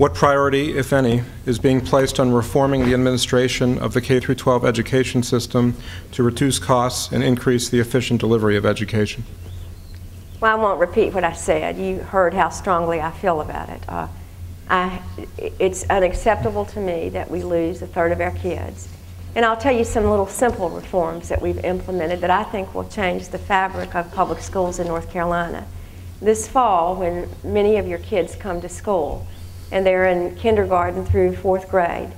What priority, if any, is being placed on reforming the administration of the K-12 education system to reduce costs and increase the efficient delivery of education? Well, I won't repeat what I said. You heard how strongly I feel about it. It's unacceptable to me that we lose a third of our kids. And I'll tell you some little simple reforms that we've implemented that I think will change the fabric of public schools in North Carolina. This fall, when many of your kids come to school, and they're in kindergarten through 4th grade,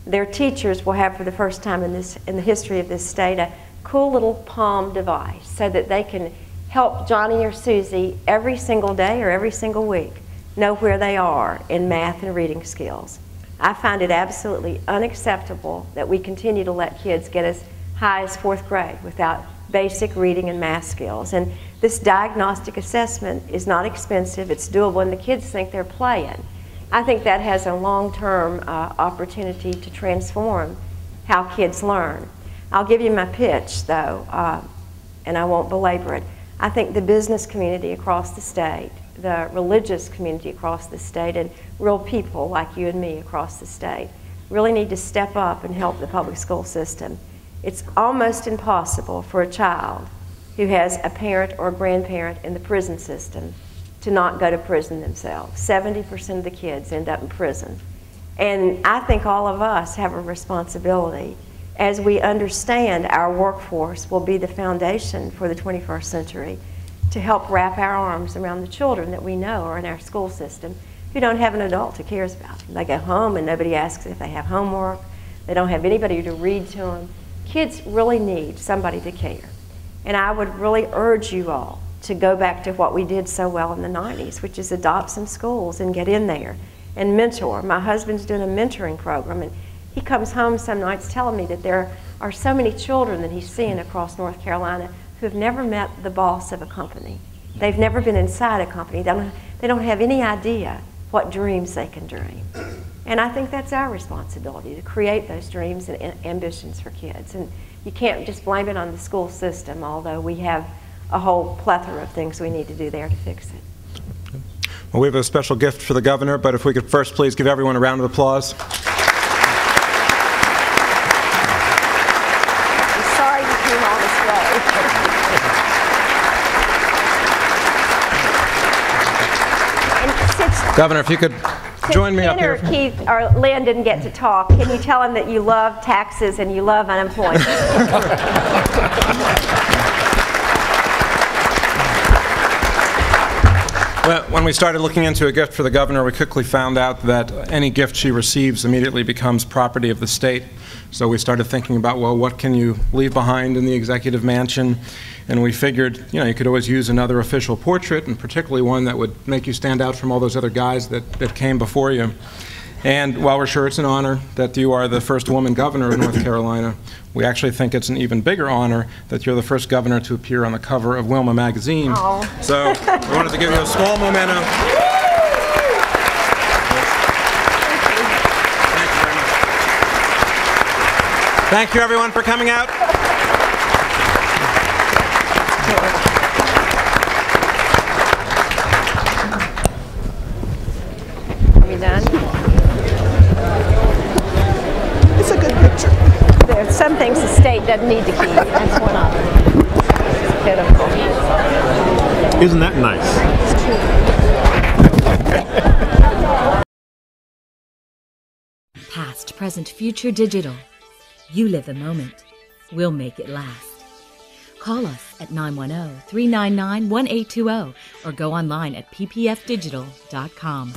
their teachers will have for the first time in the history of this state a cool little palm device so that they can help Johnny or Susie every single day or every single week know where they are in math and reading skills. I find it absolutely unacceptable that we continue to let kids get as high as 4th grade without basic reading and math skills. And this diagnostic assessment is not expensive, it's doable, and the kids think they're playing. I think that has a long-term opportunity to transform how kids learn. I'll give you my pitch, though, and I won't belabor it. I think the business community across the state, the religious community across the state, and real people like you and me across the state really need to step up and help the public school system. It's almost impossible for a child who has a parent or a grandparent in the prison system to not go to prison themselves. 70% of the kids end up in prison. And I think all of us have a responsibility as we understand our workforce will be the foundation for the 21st century to help wrap our arms around the children that we know are in our school system who don't have an adult who cares about them. They go home and nobody asks if they have homework. They don't have anybody to read to them. Kids really need somebody to care. And I would really urge you all to go back to what we did so well in the 90s, which is adopt some schools and get in there and mentor. My husband's doing a mentoring program, and he comes home some nights telling me that there are so many children that he's seeing across North Carolina who have never met the boss of a company. They've never been inside a company. They don't have any idea what dreams they can dream. And I think that's our responsibility, to create those dreams and ambitions for kids. And you can't just blame it on the school system, although we have a whole plethora of things we need to do there to fix it. Well, we have a special gift for the governor, but if we could first please give everyone a round of applause. I'm sorry you came all this way. Governor, if you could join me up here. Keith or Lynn didn't get to talk. Can you tell him that you love taxes and you love unemployment? Well, when we started looking into a gift for the governor, we quickly found out that any gift she receives immediately becomes property of the state. So we started thinking about, well, what can you leave behind in the executive mansion? And we figured, you could always use another official portrait, and particularly one that would make you stand out from all those other guys that came before you. And while we're sure it's an honor that you are the first woman governor of North Carolina, we actually think it's an even bigger honor that you're the first governor to appear on the cover of Wilma magazine. Aww. So we wanted to give you a small memento. Thank you, everyone, for coming out. Are we done? It's a good picture. There are some things the state doesn't need to keep. That's one of them. It's pitiful. Isn't that nice? Past, present, future, digital. You live the moment. We'll make it last. Call us at 910-399-1820 or go online at ppfdigital.com.